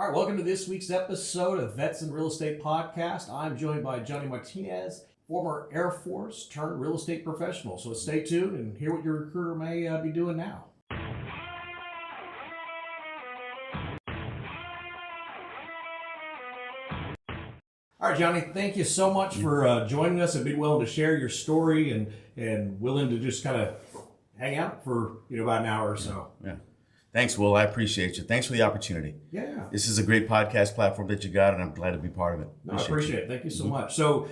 All right, welcome to this week's episode of Vets and Real Estate Podcast. I'm joined by Johnny Martinez, former Air Force turned real estate professional. So stay tuned and hear what your recruiter may be doing now. All right, Johnny, thank you so much for joining us and being willing to share your story and willing to just kind of hang out for about an hour or so. Yeah. Thanks, Will. I appreciate you. Thanks for the opportunity. Yeah. This is a great podcast platform that you got, and I'm glad to be part of it. No, I appreciate it. Thank you so much. So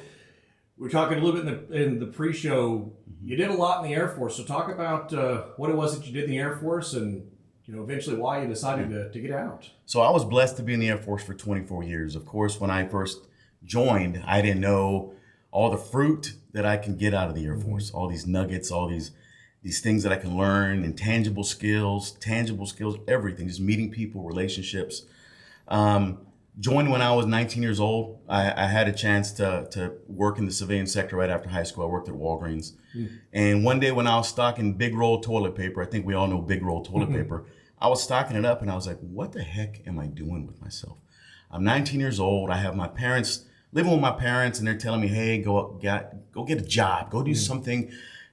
we're talking a little bit in the pre-show. You did a lot in the Air Force. So talk about what it was that you did in the Air Force and eventually why you decided to get out. So I was blessed to be in the Air Force for 24 years. Of course, when I first joined, I didn't know all the fruit that I can get out of the Air Force, all these nuggets, all these things that I can learn, intangible skills, tangible skills, everything, just meeting people, relationships. Joined when I was 19 years old. I had a chance to work in the civilian sector right after high school. I worked at Walgreens. And one day when I was stocking big roll toilet paper, I think we all know big roll toilet paper, I was stocking it up and I was like, what the heck am I doing with myself? I'm 19 years old. I have my parents, living with my parents, and they're telling me, hey, go get a job, go do something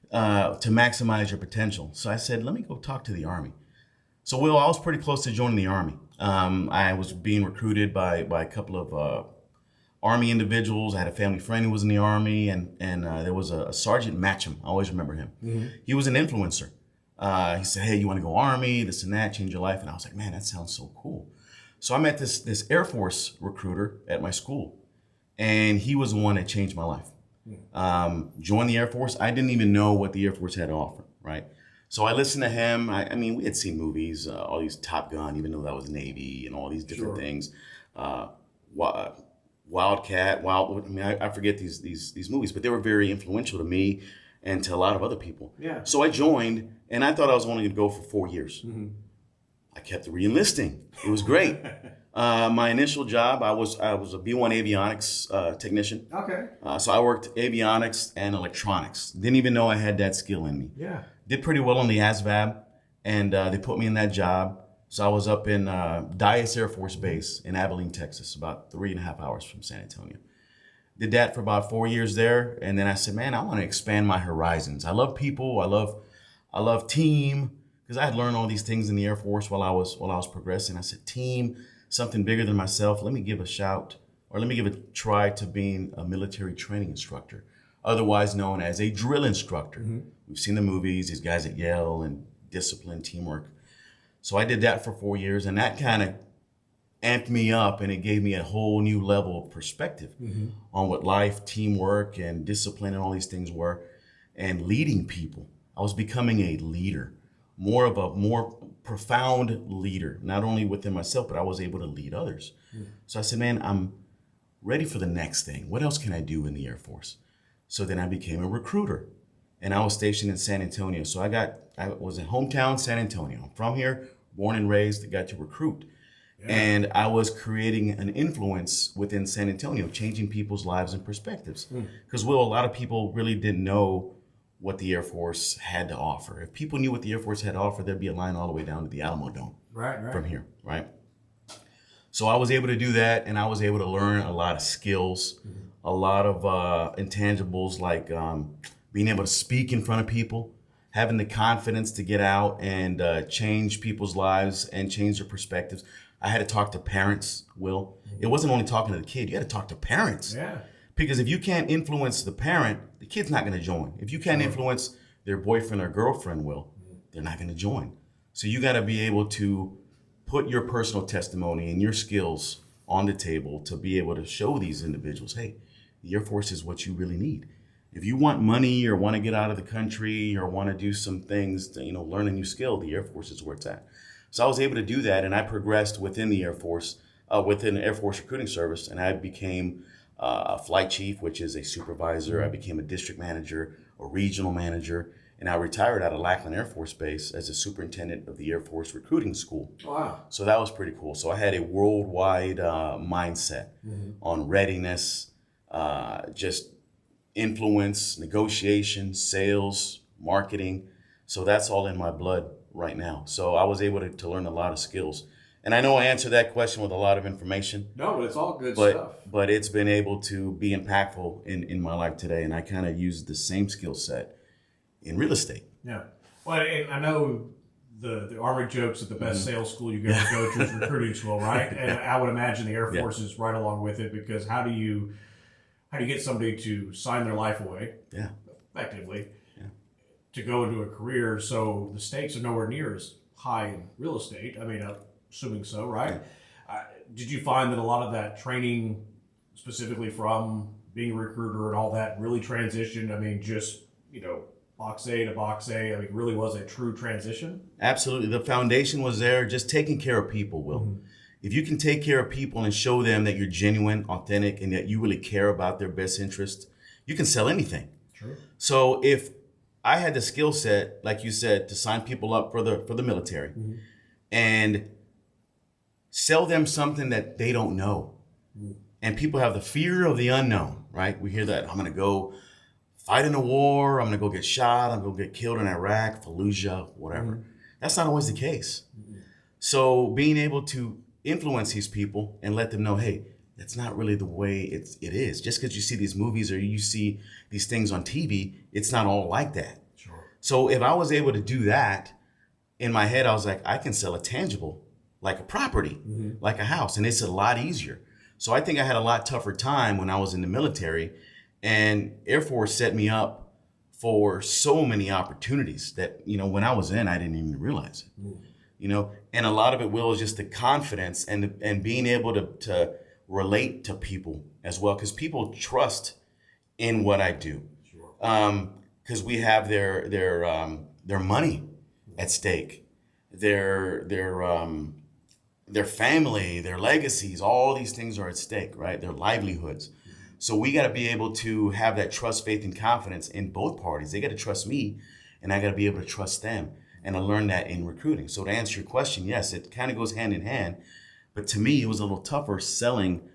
to maximize your potential. So I said, let me go talk to the Army. So Will, I was pretty close to joining the Army. I was being recruited by a couple of Army individuals. I had a family friend who was in the Army, and there was a Sergeant Matcham. I always remember him. He was an influencer. He said, hey, you want to go Army, this and that, change your life? And I was like, man, that sounds so cool. So I met this Air Force recruiter at my school, and he was the one that changed my life. Joined the Air Force. I didn't even know what the Air Force had to offer, right? So I listened to him. I mean, we had seen movies, all these Top Gun, even though that was Navy, and all these different things. Wildcat, I forget these movies, but they were very influential to me and to a lot of other people. Yeah. So I joined, and I thought I was only going to go for 4 years. I kept re-enlisting. It was great. My initial job, I was a B-1 avionics technician. Okay. So I worked avionics and electronics. Didn't even know I had that skill in me. Yeah. Did pretty well on the ASVAB, and they put me in that job. So I was up in Dyess Air Force Base in Abilene, Texas, about 3.5 hours from San Antonio. Did that for about 4 years there, and then I said, man, I want to expand my horizons. I love people. I love team, because I had learned all these things in the Air Force while I was progressing. I said, team, something bigger than myself. Let me give a try to being a military training instructor, otherwise known as a drill instructor. We've seen the movies, these guys at Yale, and discipline, teamwork. So I did that for 4 years, and that kind of amped me up, and it gave me a whole new level of perspective on what life, teamwork, and discipline and all these things were, and leading people. I was becoming a leader, more profound leader, not only within myself, but I was able to lead others. So I said, man, I'm ready for the next thing. What else can I do in the Air Force? So then I became a recruiter, and I was stationed in San Antonio. So I was in hometown San Antonio. I'm from here, born and raised, got to recruit. Yeah. And I was creating an influence within San Antonio, changing people's lives and perspectives. Because, Will, a lot of people really didn't know what the Air Force had to offer. If people knew what the Air Force had to offer, there'd be a line all the way down to the Alamo Dome from here, right? So I was able to do that, and I was able to learn a lot of skills, a lot of intangibles, like being able to speak in front of people, having the confidence to get out and change people's lives and change their perspectives. I had to talk to parents, Will. It wasn't only talking to the kid. You had to talk to parents. Yeah. Because if you can't influence the parent, the kid's not going to join. If you can't influence their boyfriend or girlfriend, Will, they're not going to join. So you got to be able to put your personal testimony and your skills on the table to be able to show these individuals, hey, the Air Force is what you really need. If you want money or want to get out of the country or want to do some things to, learn a new skill, the Air Force is where it's at. So I was able to do that, and I progressed within the Air Force, within the Air Force Recruiting Service, and I became a flight chief, which is a supervisor. I became a district manager, a regional manager, and I retired out of Lackland Air Force Base as a superintendent of the Air Force Recruiting School. Wow. So that was pretty cool. So I had a worldwide mindset on readiness, just influence, negotiation, sales, marketing. So that's all in my blood right now. So I was able to learn a lot of skills. And I know I answered that question with a lot of information. No, but it's all good stuff. But it's been able to be impactful in my life today. And I kind of use the same skill set in real estate. Yeah. Well, and I know the Army jokes that the best sales school you ever go to is recruiting school, right? And I would imagine the Air Force is right along with it, because how do you get somebody to sign their life away effectively to go into a career? So the stakes are nowhere near as high in real estate. I mean, assuming so, right? Did you find that a lot of that training, specifically from being a recruiter and all that, really transitioned? I mean, just, box A to box A, I mean, really was a true transition? Absolutely. The foundation was there, just taking care of people, Will. Mm-hmm. If you can take care of people and show them that you're genuine, authentic, and that you really care about their best interest, you can sell anything. True. So if I had the skill set, like you said, to sign people up for the military and sell them something that they don't know. And people have the fear of the unknown, right? We hear that, I'm going to go fight in a war, I'm going to go get shot, I'm going to get killed in Iraq, Fallujah, whatever. That's not always the case. So being able to influence these people and let them know, hey, that's not really the way it is. Just because you see these movies or you see these things on TV, it's not all like that. Sure. So if I was able to do that, in my head, I was like, I can sell a tangible, like a property, like a house, and it's a lot easier. So I think I had a lot tougher time when I was in the military, and Air Force set me up for so many opportunities that, when I was in, I didn't even realize it, and a lot of it, Will, is just the confidence and being able to relate to people as well, because people trust in what I do, because we have their money at stake, their family, their legacies, all these things are at stake, right? Their livelihoods. So we got to be able to have that trust, faith, and confidence in both parties. They got to trust me, and I got to be able to trust them. And I learned that in recruiting. So to answer your question, yes, it kind of goes hand in hand. But to me, it was a little tougher selling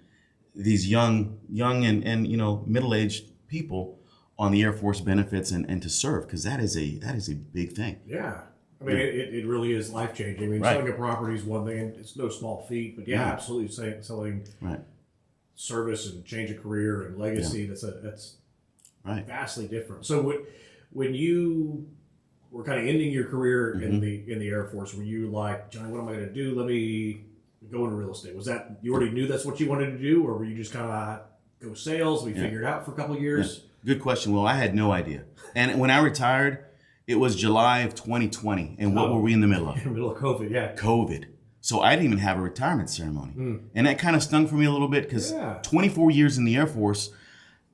these young and middle-aged people on the Air Force benefits and to serve, because that is a big thing. Yeah. I mean, it really is life-changing. I mean, selling a property is one thing, and it's no small feat, but absolutely selling service and change of career and legacy, that's vastly different. So when you were kind of ending your career in the Air Force, were you like, Johnny, what am I going to do? Let me go into real estate. Was that, you already knew that's what you wanted to do, or were you just kind of go sales, we figure it out for a couple of years? Good question. Well, I had no idea. And when I retired, it was July of 2020. And what were we in the middle of? In the middle of COVID, COVID. So I didn't even have a retirement ceremony. And that kind of stung for me a little bit, because 24 years in the Air Force,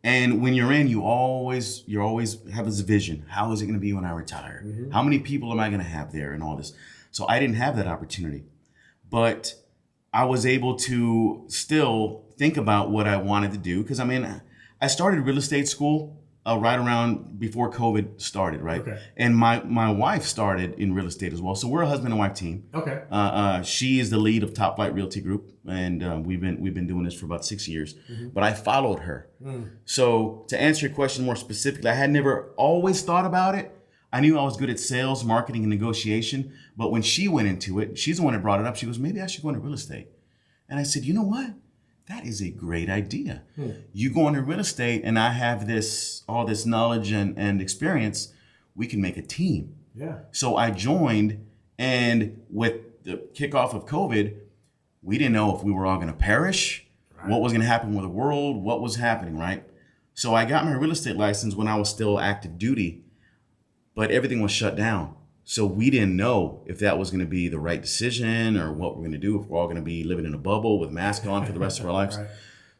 and when you're in, you always have this vision. How is it going to be when I retire? How many people am I going to have there and all this? So I didn't have that opportunity. But I was able to still think about what I wanted to do, because I started real estate school right around before COVID started, right? Okay. And my wife started in real estate as well. So we're a husband and wife team. Okay. She is the lead of Top Flight Realty Group, and we've been doing this for about 6 years. But I followed her. So to answer your question more specifically, I had never always thought about it. I knew I was good at sales, marketing, and negotiation. But when she went into it, she's the one that brought it up. She goes, maybe I should go into real estate. And I said, you know what? That is a great idea. You go into real estate, and I have all this knowledge and experience. We can make a team. Yeah. So I joined, and with the kickoff of COVID, we didn't know if we were all going to perish, what was going to happen with the world, what was happening, right? So I got my real estate license when I was still active duty, but everything was shut down. So we didn't know if that was going to be the right decision or what we're going to do, if we're all going to be living in a bubble with masks on for the rest of our lives.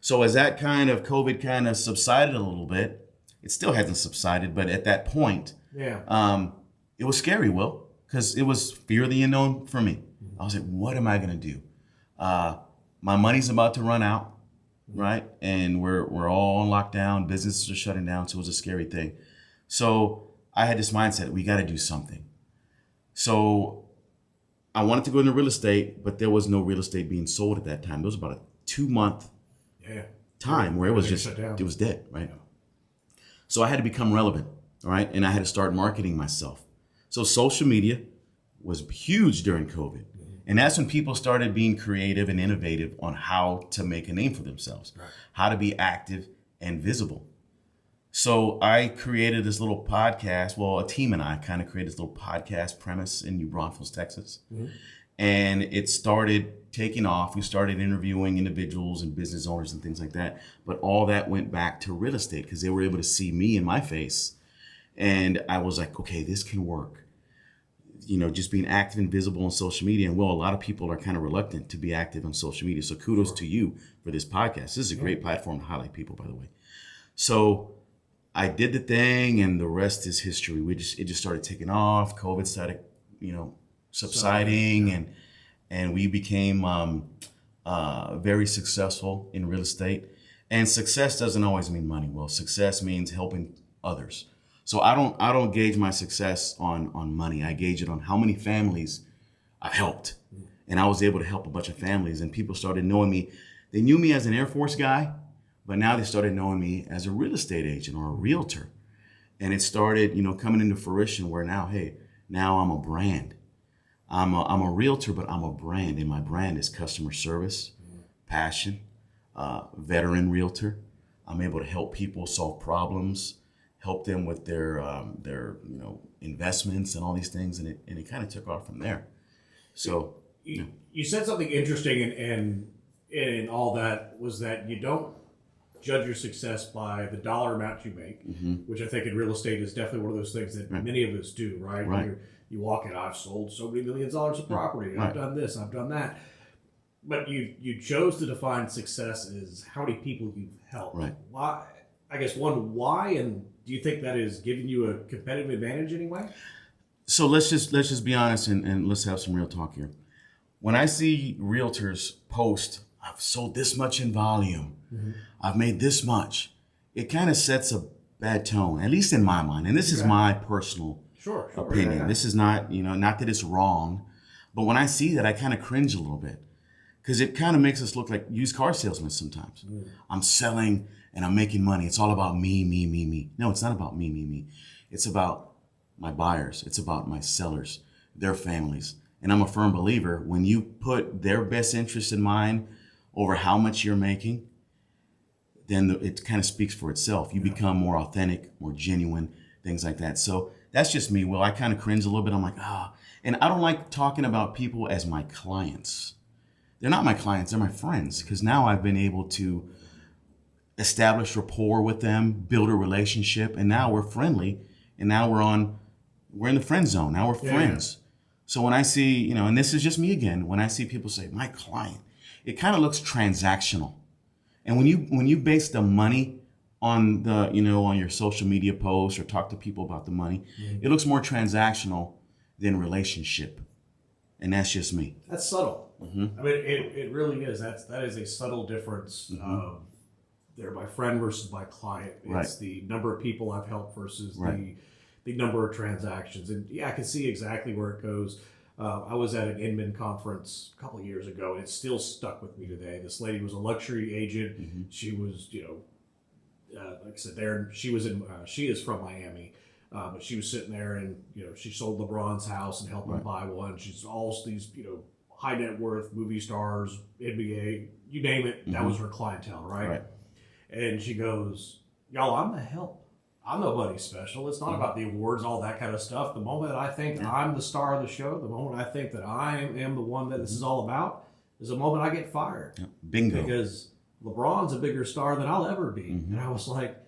So as that kind of COVID kind of subsided a little bit, it still hasn't subsided, but at that point, it was scary, Will, because it was fear of the unknown for me. I was like, what am I going to do? My money's about to run out, right? And we're all on lockdown, businesses are shutting down, so it was a scary thing. So I had this mindset, we got to do something. So I wanted to go into real estate, but there was no real estate being sold at that time. There was about a 2-month time where it was dead, right? So I had to become relevant, all right? And I had to start marketing myself. So social media was huge during COVID. And that's when people started being creative and innovative on how to make a name for themselves, how to be active and visible. So I created this little podcast. Well, a team and I kind of created this little podcast premise in New Braunfels, Texas. And it started taking off. We started interviewing individuals and business owners and things like that. But all that went back to real estate because they were able to see me in my face. And I was like, okay, this can work. Just being active and visible on social media. And well, a lot of people are kind of reluctant to be active on social media. So kudos to you for this podcast. This is a great platform to highlight people, by the way. So I did the thing, and the rest is history. It just started taking off. COVID started, subsiding, and we became very successful in real estate. And success doesn't always mean money. Well, success means helping others. So I don't gauge my success on money. I gauge it on how many families I've helped, and I was able to help a bunch of families. And people started knowing me. They knew me as an Air Force guy. But now they started knowing me as a real estate agent or a realtor. And it started, coming into fruition where now I'm a brand. I'm a realtor, but I'm a brand. And my brand is customer service, passion, veteran realtor. I'm able to help people solve problems, help them with their investments and all these things. And it kind of took off from there. So you said something interesting in all that was that you don't judge your success by the dollar amount you make, which I think in real estate is definitely one of those things that many of us do, right? You walk in, I've sold so many millions of dollars of property, I've done this, I've done that. But you chose to define success as how many people you've helped. Right. Why? I guess why, and do you think that is giving you a competitive advantage anyway? So let's just be honest and let's have some real talk here. When I see realtors post, I've sold this much in volume, I've made this much, it kind of sets a bad tone, at least in my mind. And this is my personal opinion. This is not, not that it's wrong, but when I see that, I kind of cringe a little bit because it kind of makes us look like used car salesmen sometimes. I'm selling and I'm making money. It's all about me, me, me, me. No, it's not about me, me, me. It's about my buyers. It's about my sellers, their families. And I'm a firm believer, when you put their best interest in mind over how much you're making, then it kind of speaks for itself. You become more authentic, more genuine, things like that. So that's just me. Well, I kind of cringe a little bit. I'm like, and I don't like talking about people as my clients. They're not my clients, they're my friends. Because now I've been able to establish rapport with them, build a relationship, and now we're friendly. And now we're in the friend zone. Now we're friends. So when I see, and this is just me again, when I see people say, my client, it kind of looks transactional. And when you base the money on the, on your social media posts or talk to people about the money, it looks more transactional than relationship. And that's just me. That's subtle. I mean, it really is. That is a subtle difference. They're my friend versus my client. It's the number of people I've helped versus the number of transactions. And I can see exactly where it goes. I was at an Inman conference a couple of years ago, and it's still stuck with me today. This lady was a luxury agent. She was, like I said, she is from Miami, but she was sitting there, and she sold LeBron's house and helped him buy one. She's all these, high net worth movie stars, NBA, you name it. That was her clientele, right? And she goes, "Y'all, I'm the help. I'm nobody special. It's not about the awards, all that kind of stuff. The moment I think I'm the star of the show, the moment I think that I am the one that this is all about, is the moment I get fired. Bingo. Because LeBron's a bigger star than I'll ever be." And I was like,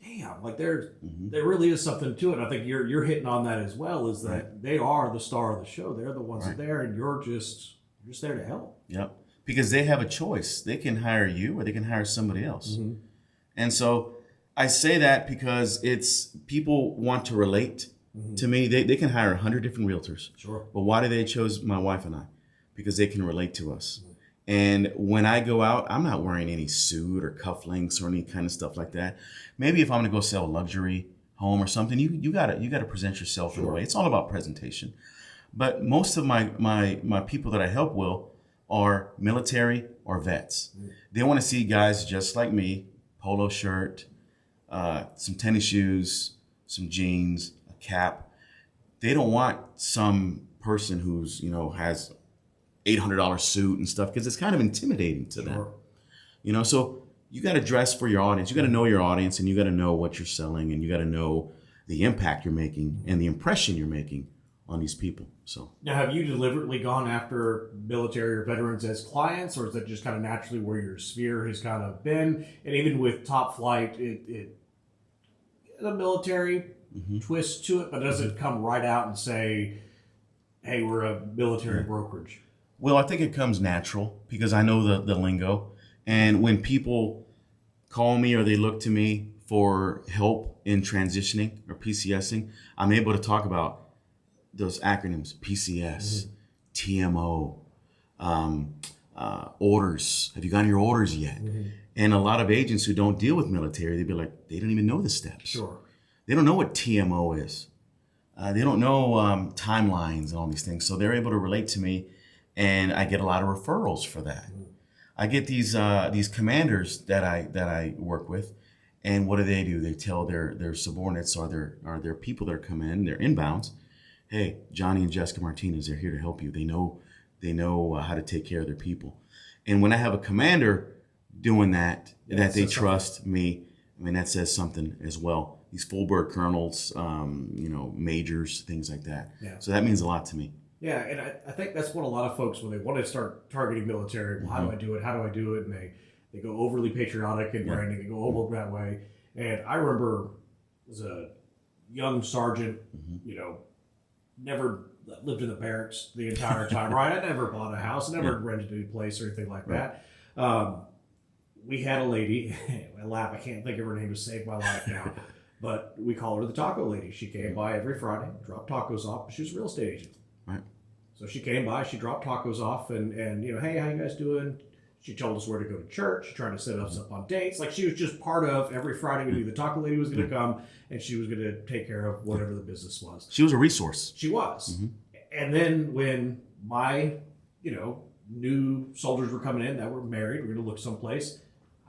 damn, like there really is something to it. And I think you're hitting on that as well, is that they are the star of the show. They're the ones that are there, and you're just there to help. Yep. Because they have a choice. They can hire you or they can hire somebody else. And so I say that because people want to relate to me. They can hire 100 different realtors. Sure. But why do they choose my wife and I? Because they can relate to us. And when I go out, I'm not wearing any suit or cufflinks or any kind of stuff like that. Maybe if I'm going to go sell a luxury home or something, you gotta present yourself in a way. It's all about presentation. But most of my people that I help are military or vets. They want to see guys just like me, polo shirt, some tennis shoes, some jeans, a cap. They don't want some person who's, has $800 suit and stuff, because it's kind of intimidating to them. You know, so you got to dress for your audience. You got to know your audience, and you got to know what you're selling, and you got to know the impact you're making and the impression you're making on these people. So now, have you deliberately gone after military or veterans as clients, or is that just kind of naturally where your sphere has kind of been? And even with Top Flight, it the military twist to it, but does it come right out and say, hey, we're a military brokerage? Well, I think it comes natural because I know the lingo. And when people call me or they look to me for help in transitioning or PCSing, I'm able to talk about those acronyms: PCS, TMO, orders. Have you gotten your orders yet? And a lot of agents who don't deal with military, they'd be like, they don't even know the steps. Sure. They don't know what TMO is. They don't know timelines and all these things. So they're able to relate to me, and I get a lot of referrals for that. I get these commanders that I work with, and what do? They tell their subordinates or their people that are coming in, their inbounds, hey, Johnny and Jessica Martinez, they're here to help you. They know how to take care of their people. And when I have a commander doing that they trust me, I mean, that says something as well. These full-bird colonels, majors, things like that. Yeah. So that means a lot to me. Yeah, and I think that's what a lot of folks, when they want to start targeting military, well, how do I do it? How do I do it? And they go overly patriotic and branding, they go over that way. And I remember as a young sergeant, never lived in the barracks the entire time, right? I never bought a house, never rented a place or anything like that. We had a lady, I laugh, I can't think of her name to save my life now, but we call her the taco lady. She came by every Friday, dropped tacos off. She was a real estate agent. Right. So she came by, she dropped tacos off, and hey, how you guys doing? She told us where to go to church. She tried to set us up on dates. Like, she was just part of every Friday. We knew the taco lady was going to come, and she was going to take care of whatever the business was. She was a resource. She was. And then when my, new soldiers were coming in that were married, we were going to look someplace,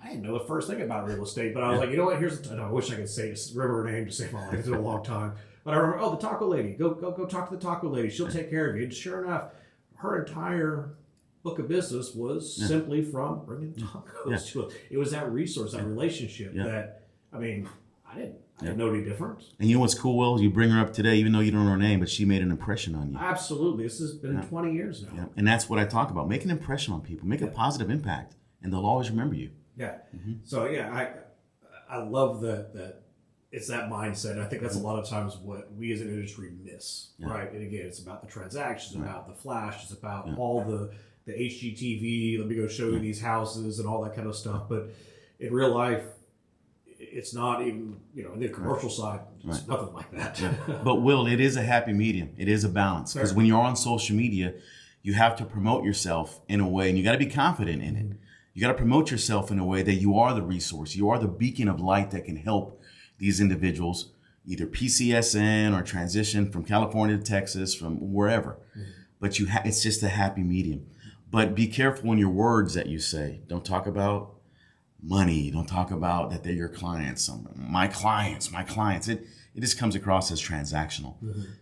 I didn't know the first thing about real estate, but I was like, you know what? I wish I could remember her name to save my life. It's been a long time. But I remember, the taco lady. Go talk to the taco lady. She'll take care of you. And sure enough, her entire book of business was simply from bringing tacos to us. It was that resource, that relationship that, I didn't know any different. And you know what's cool, Will? You bring her up today, even though you don't know her name, but she made an impression on you. Absolutely. This has been 20 years now. Yeah. And that's what I talk about. Make an impression on people. Make a positive impact, and they'll always remember you. Yeah. So, I love that it's that mindset. And I think that's a lot of times what we as an industry miss, right? And again, it's about the transactions, about the flash, it's about all the HGTV, let me go show you these houses and all that kind of stuff. But in real life, it's not even, in the commercial side, it's nothing like that. But Will, it is a happy medium. It is a balance. Because when you're on social media, you have to promote yourself in a way, and you got to be confident in it. You got to promote yourself in a way that you are the resource. You are the beacon of light that can help these individuals either PCSN or transition from California to Texas, from wherever. But it's just a happy medium. But be careful in your words that you say. Don't talk about money. Don't talk about that they're your clients. My clients. It just comes across as transactional.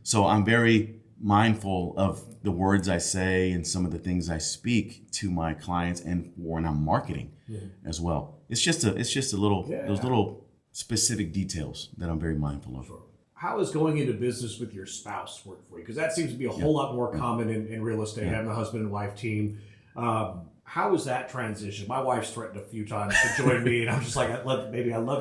So I'm very mindful of the words I say and some of the things I speak to my clients, and when I'm marketing as well. It's just a little those little specific details that I'm very mindful of. Sure. How is going into business with your spouse work for you? Because that seems to be a whole lot more common in real estate, having a husband and wife team. How is that transition? My wife's threatened a few times to join me, and I'm just like, I love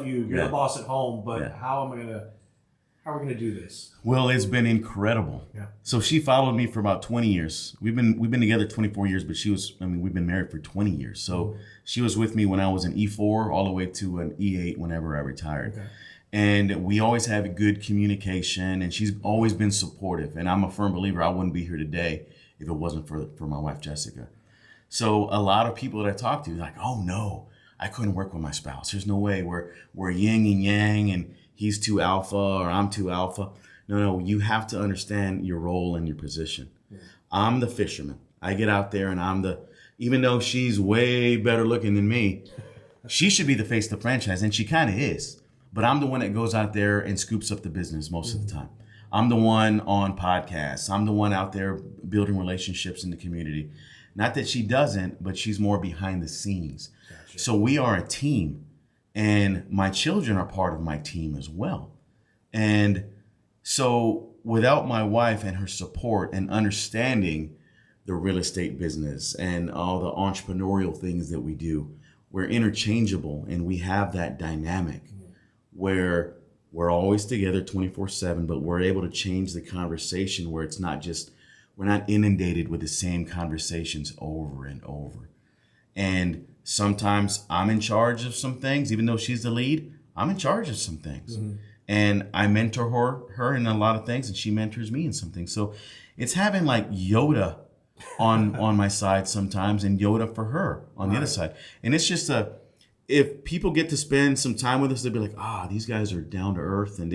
you. You're the boss at home, but how are we going to do this? Well, it's been incredible. Yeah. So she followed me for about 20 years. We've been together 24 years, but we've been married for 20 years. So she was with me when I was an E4 all the way to an E8 whenever I retired. Okay. And we always have a good communication, and she's always been supportive. And I'm a firm believer I wouldn't be here today if it wasn't for my wife, Jessica. So a lot of people that I talk to are like, oh no, I couldn't work with my spouse. There's no way. We're yin and yang, and he's too alpha or I'm too alpha. No, you have to understand your role and your position. Yeah. I'm the fisherman. I get out there and even though she's way better looking than me, she should be the face of the franchise, and she kind of is. But I'm the one that goes out there and scoops up the business most of the time. I'm the one on podcasts. I'm the one out there building relationships in the community. Not that she doesn't, but she's more behind the scenes. Gotcha. So we are a team, and my children are part of my team as well. And so without my wife and her support and understanding the real estate business and all the entrepreneurial things that we do, we're interchangeable, and we have that dynamic where we're always together 24/7, but we're able to change the conversation where it's not just, we're not inundated with the same conversations over and over. And sometimes I'm in charge of some things, even though she's the lead, I'm in charge of some things. And I mentor her in a lot of things, and she mentors me in some things. So it's having like Yoda on my side sometimes, and Yoda for her on the other side. And it's just if people get to spend some time with us, they'll be like, these guys are down to earth, and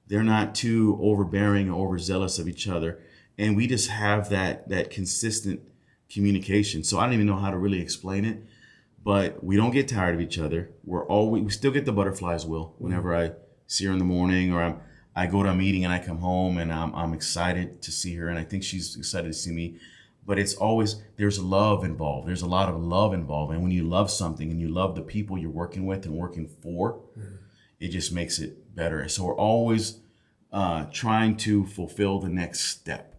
they're not too overbearing or overzealous of each other. And we just have that consistent communication. So I don't even know how to really explain it, but we don't get tired of each other. We still get the butterflies, Will, whenever I see her in the morning, or I go to a meeting and I come home and I'm excited to see her, and I think she's excited to see me. But it's always, there's love involved. There's a lot of love involved. And when you love something and you love the people you're working with and working for, it just makes it better. So we're always trying to fulfill the next step.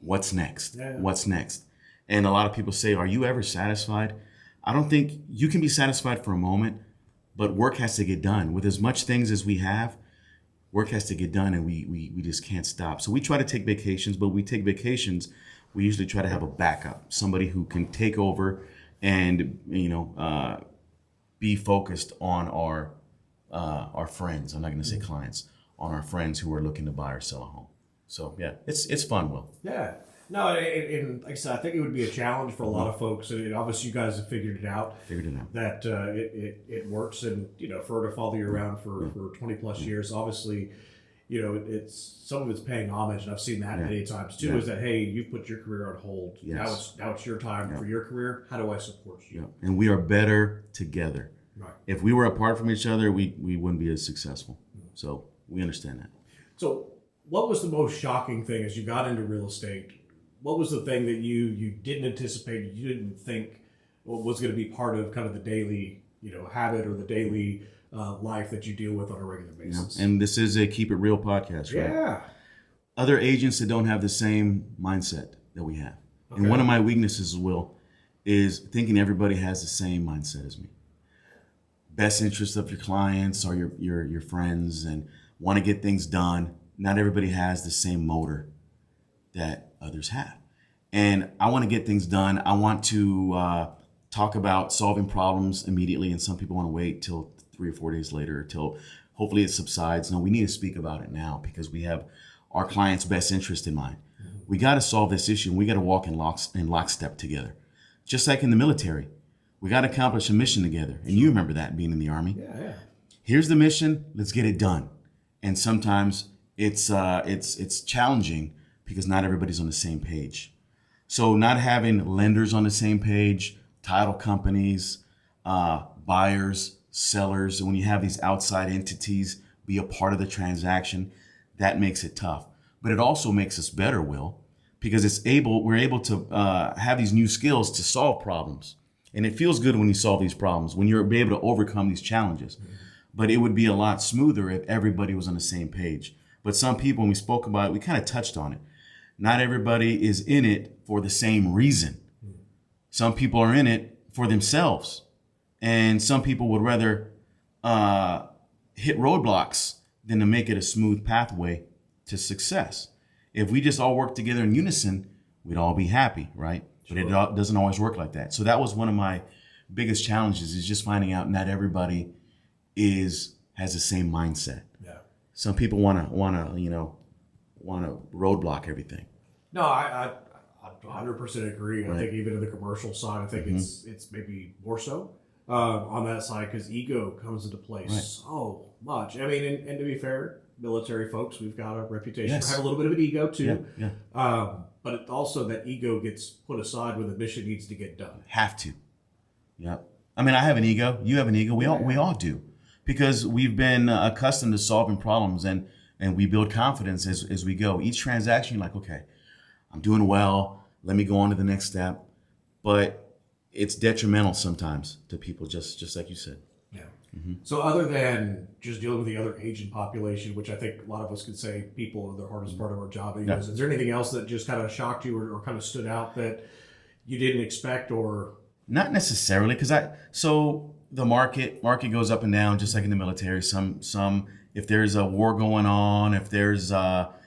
What's next? Yeah. What's next? And a lot of people say, are you ever satisfied? I don't think you can be satisfied for a moment, but work has to get done. With as much things as we have, work has to get done, and we just can't stop. So we try to take vacations, but we take vacations, we usually try to have a backup, somebody who can take over and, be focused on our friends. I'm not going to say clients, on our friends who are looking to buy or sell a home. So yeah, it's fun, Will. Yeah. No, and like I said, I think it would be a challenge for a lot of folks. And obviously, you guys have figured it out. That it works, and for her to follow you around for 20 plus years, obviously, it's some of it's paying homage, and I've seen that many times too. Is that, hey, you put your career on hold. Yes. Now it's your time for your career. How do I support you? Yeah. And we are better together. Right. If we were apart from each other, we wouldn't be as successful. So we understand that. So what was the most shocking thing as you got into real estate? What was the thing that you didn't anticipate, you didn't think was going to be part of kind of the daily, habit or the daily life that you deal with on a regular basis? Yeah. And this is a Keep It Real podcast, right? Yeah. Other agents that don't have the same mindset that we have. Okay. And one of my weaknesses, Will, is thinking everybody has the same mindset as me. Best interest of your clients or your friends, and want to get things done. Not everybody has the same motor that others have. And I want to get things done. I want to talk about solving problems immediately, and some people want to wait till 3 or 4 days later, till hopefully it subsides. No, we need to speak about it now because we have our client's best interest in mind. Mm-hmm. We got to solve this issue, and we got to walk in lockstep together. Just like in the military, we got to accomplish a mission together. And you remember that being in the Army. Yeah. Here's the mission. Let's get it done. And sometimes it's challenging because not everybody's on the same page. So not having lenders on the same page, title companies, buyers, sellers, and when you have these outside entities be a part of the transaction, that makes it tough. But it also makes us better, Will, because we're able to have these new skills to solve problems. And it feels good when you solve these problems, when you're able to overcome these challenges. Mm-hmm. But it would be a lot smoother if everybody was on the same page. But some people, when we spoke about it, we kind of touched on it. Not everybody is in it for the same reason. Some people are in it for themselves. And some people would rather hit roadblocks than to make it a smooth pathway to success. If we just all work together in unison, we'd all be happy, right? Sure. But it doesn't always work like that. So that was one of my biggest challenges, is just finding out not everybody has the same mindset. Yeah. Some people want to roadblock everything. No, I 100% agree. Right. I think even in the commercial side, I think it's maybe more so on that side, because ego comes into play so much. I mean, and to be fair, military folks, we've got a reputation for having a little bit of an ego too. Yeah. But it also, that ego gets put aside when the mission needs to get done. Have to. Yeah. I mean, I have an ego. You have an ego. We all do, because we've been accustomed to solving problems, and we build confidence as we go. Each transaction, you're like, okay, I'm doing well. Let me go on to the next step. but it's detrimental sometimes to people, just like you said. Yeah. So other than just dealing with the other agent population, which I think a lot of us could say people are the hardest part of our job, is there anything else that just kind of shocked you or kind of stood out that you didn't expect? Or not necessarily, because so the market goes up and down just like in the military. Some if there's a war going on, if there's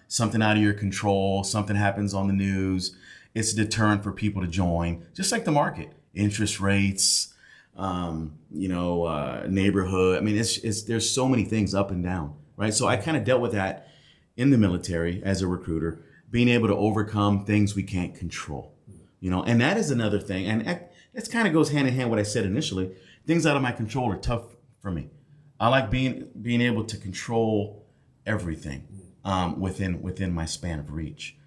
something out of your control, something happens on the news, it's a deterrent for people to join, just like the market. Interest rates, neighborhood. I mean, it's there's so many things up and down, right? So I kind of dealt with that in the military as a recruiter, being able to overcome things we can't control, and that is another thing. And it kind of goes hand in hand what I said initially. Things out of my control are tough for me. I like being able to control everything within my span of reach.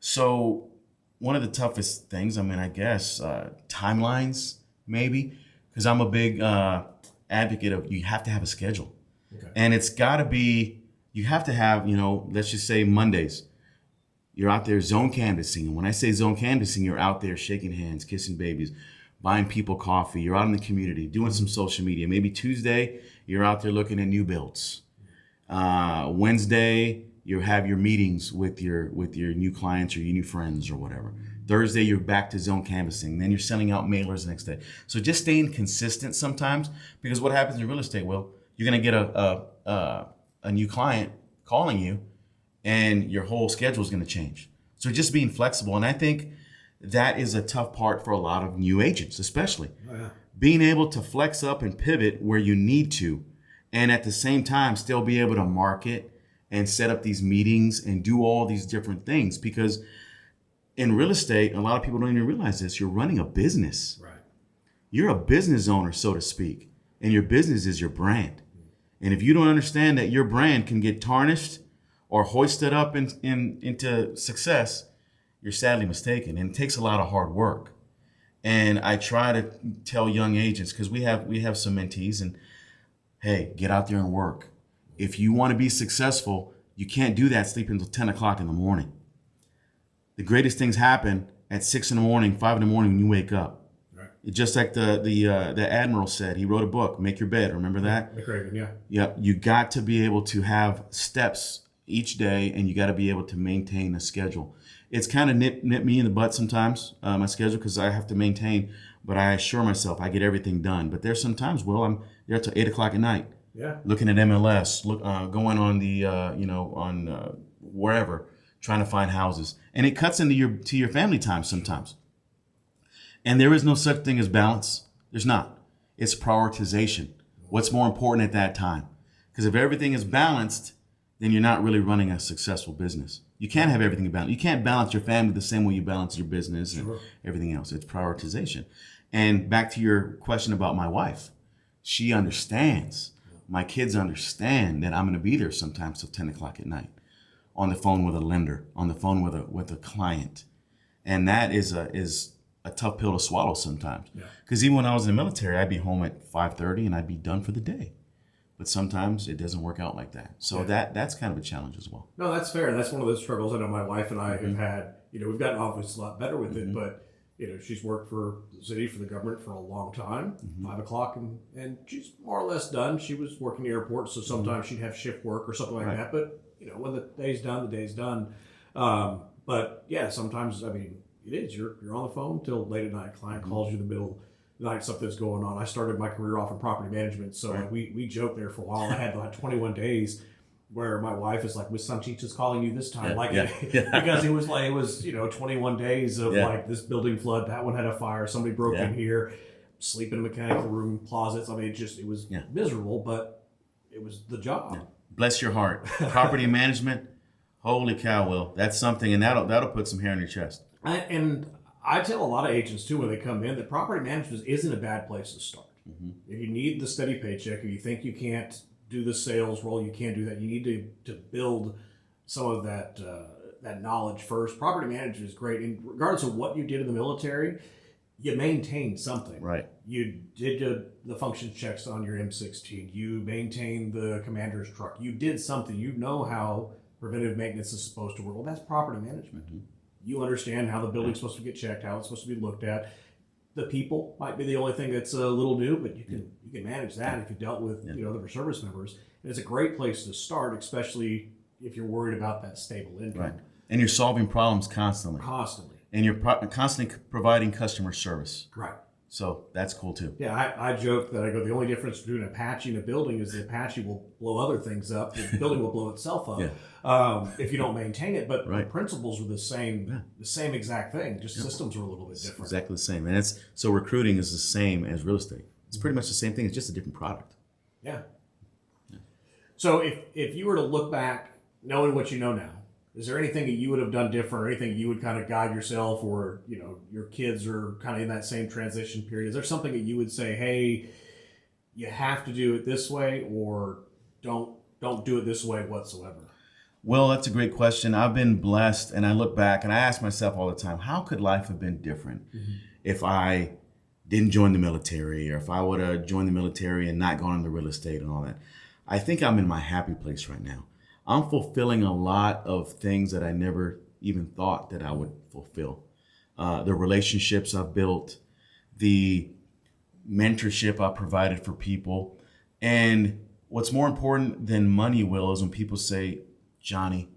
So one of the toughest things, I guess, timelines, maybe, because I'm a big advocate of you have to have a schedule. Okay. And it's got to be, you have to have, let's just say Mondays, you're out there zone canvassing. And when I say zone canvassing, you're out there shaking hands, kissing babies, buying people coffee. You're out in the community, doing some social media. Maybe Tuesday, you're out there looking at new builds. Wednesday, you have your meetings with your new clients or your new friends or whatever. Thursday, you're back to zone canvassing. Then you're sending out mailers the next day. So just staying consistent sometimes, because what happens in real estate, Will, you're going to get a new client calling you, and your whole schedule is going to change. So just being flexible. And I think that is a tough part for a lot of new agents, especially. Oh, yeah. Being able to flex up and pivot where you need to, and at the same time still be able to market and set up these meetings and do all these different things. Because in real estate, a lot of people don't even realize this, you're running a business. Right. You're a business owner, so to speak, and your business is your brand. And if you don't understand that your brand can get tarnished or hoisted up into success, you're sadly mistaken. And it takes a lot of hard work. And I try to tell young agents, because we have some mentees, and hey, get out there and work. If you want to be successful, you can't do that sleeping until 10 o'clock in the morning. The greatest things happen at 6 in the morning, 5 in the morning when you wake up. Right. It's just like the Admiral said. He wrote a book, Make Your Bed. Remember that? McRaven, yeah. Yep. You got to be able to have steps each day, and you got to be able to maintain a schedule. It's kind of nip me in the butt sometimes, my schedule, because I have to maintain, but I assure myself I get everything done. But there's sometimes, Will, I'm there till 8 o'clock at night. Yeah. Looking at MLS, going on the wherever, trying to find houses, and it cuts into your family time sometimes. And there is no such thing as balance. There's not. It's prioritization. What's more important at that time? Because if everything is balanced, then you're not really running a successful business. You can't have everything balanced. You can't balance your family the same way you balance your business and everything else. It's prioritization. And back to your question about my wife, she understands. My kids understand that I'm going to be there sometimes till 10 o'clock at night, on the phone with a lender, on the phone with a client. And that is a tough pill to swallow sometimes. Because even when I was in the military, I'd be home at 5:30 and I'd be done for the day. But sometimes it doesn't work out like that. So that's kind of a challenge as well. No, that's fair. That's one of those struggles I know my wife and I have had. We've gotten obviously a lot better with it, but she's worked for the city, for the government for a long time, 5 o'clock, and she's more or less done. She was working the airport, so sometimes she'd have shift work or something like that. But, when the day's done, the day's done. But yeah, sometimes, it is. You're on the phone till late at night. Client calls you in the middle of the night, something's going on. I started my career off in property management, so we joked there for a while. I had like 21 days where my wife is like, "Miss Sanchich is calling you this time," because it was 21 days of like this building flood, that one had a fire, somebody broke in here, sleep in a mechanical room, closets. It was miserable, but it was the job. Yeah. Bless your heart. Property management, holy cow, Will, that's something, and that'll put some hair on your chest. I tell a lot of agents too when they come in that property management isn't a bad place to start. If you need the steady paycheck, if you think you can't do the sales role, you can't do that. You need to build some of that knowledge first. Property management is great, and regardless of what you did in the military, you maintained something. Right. You did the function checks on your M16. You maintained the commander's truck. You did something. You know how preventive maintenance is supposed to work. Well, that's property management. You understand how the building's supposed to get checked, how it's supposed to be looked at. the people might be the only thing that's a little new, but you can manage that if you dealt with other service members. And it's a great place to start, especially if you're worried about that stable income. Right. And you're solving problems constantly. And you're constantly providing customer service. Right. So that's cool too. Yeah, I joke that the only difference between an Apache and a building is the Apache will blow other things up. The building will blow itself up if you don't maintain it. But the principles are the same exact thing. Just systems are a little bit different. It's exactly the same. And so recruiting is the same as real estate. It's pretty much the same thing. It's just a different product. Yeah. So if you were to look back, knowing what you know now, is there anything that you would have done different, or anything you would kind of guide yourself, or your kids are kind of in that same transition period? Is there something that you would say, hey, you have to do it this way, or don't do it this way whatsoever? Well, that's a great question. I've been blessed, and I look back and I ask myself all the time, how could life have been different if I didn't join the military, or if I would have joined the military and not gone into real estate and all that? I think I'm in my happy place right now. I'm fulfilling a lot of things that I never even thought that I would fulfill. The relationships I've built, the mentorship I provided for people. And what's more important than money, Will, is when people say, Johnny,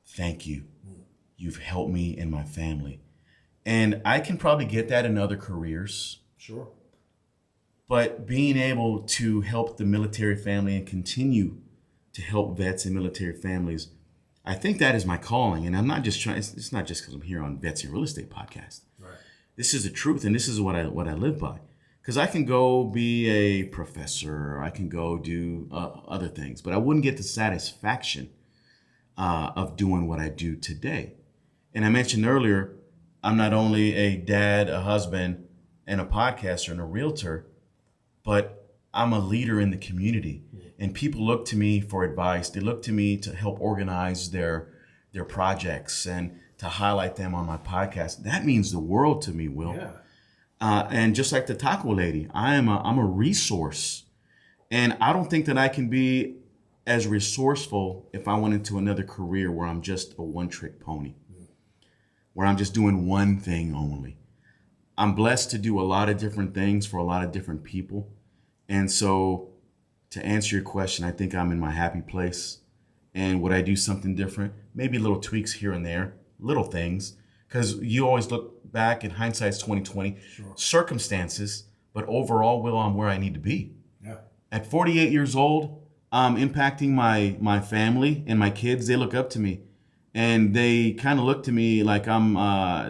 thank you. You've helped me and my family. And I can probably get that in other careers. Sure. But being able to help the military family and continue to help vets and military families, I think that is my calling. And I'm not just trying, it's not just because I'm here on Vets and Real Estate Podcast. Right. This is the truth, and this is what I live by. Because I can go be a professor, or I can go do other things, but I wouldn't get the satisfaction of doing what I do today. And I mentioned earlier, I'm not only a dad, a husband, and a podcaster and a realtor, but I'm a leader in the community. And people look to me for advice. They look to me to help organize their projects and to highlight them on my podcast. That means the world to me, Will. Yeah. And just like the taco lady, I'm a resource. And I don't think that I can be as resourceful if I went into another career where I'm just a one-trick pony, where I'm just doing one thing only. I'm blessed to do a lot of different things for a lot of different people. And so, to answer your question, I think I'm in my happy place. And would I do something different? Maybe little tweaks here and there, little things, because you always look back, and hindsight's 2020, circumstances, but overall, Will, I'm where I need to be. Yeah. At 48 years old, I'm impacting my family and my kids. They look up to me, and they kind of look to me like I'm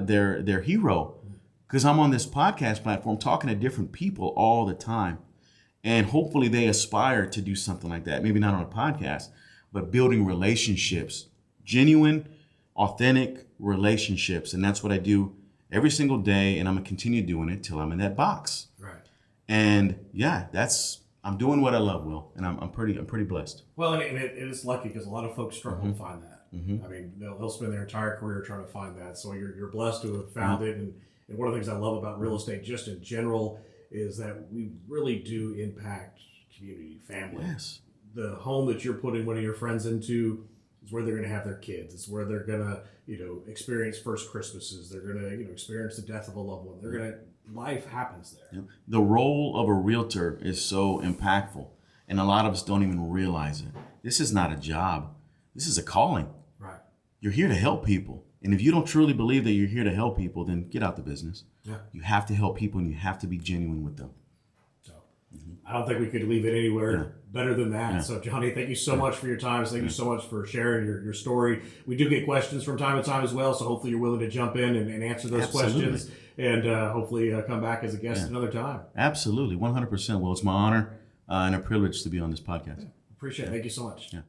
their hero, because I'm on this podcast platform talking to different people all the time. And hopefully they aspire to do something like that. Maybe not on a podcast, but building relationships, genuine, authentic relationships. And that's what I do every single day. And I'm going to continue doing it till I'm in that box. Right. And yeah, I'm doing what I love, Will. And I'm pretty blessed. Well, and it is lucky, because a lot of folks struggle to find that. I mean, they'll spend their entire career trying to find that. So you're blessed to have found it. And one of the things I love about real estate just in general is that we really do impact community, family. Yes. The home that you're putting one of your friends into is where they're going to have their kids. It's where they're going to, experience first Christmases. They're going to, experience the death of a loved one. Life happens there. Yep. The role of a realtor is so impactful, and a lot of us don't even realize it. This is not a job. This is a calling. Right. You're here to help people. And if you don't truly believe that you're here to help people, then get out the business. Yeah. You have to help people, and you have to be genuine with them. So I don't think we could leave it anywhere better than that. Yeah. So Johnny, thank you so much for your time. Thank you so much for sharing your story. We do get questions from time to time as well, so hopefully you're willing to jump in and answer those questions, and hopefully come back as a guest another time. Absolutely, 100%. Well, it's my honor and a privilege to be on this podcast. Appreciate it. Thank you so much. Yeah.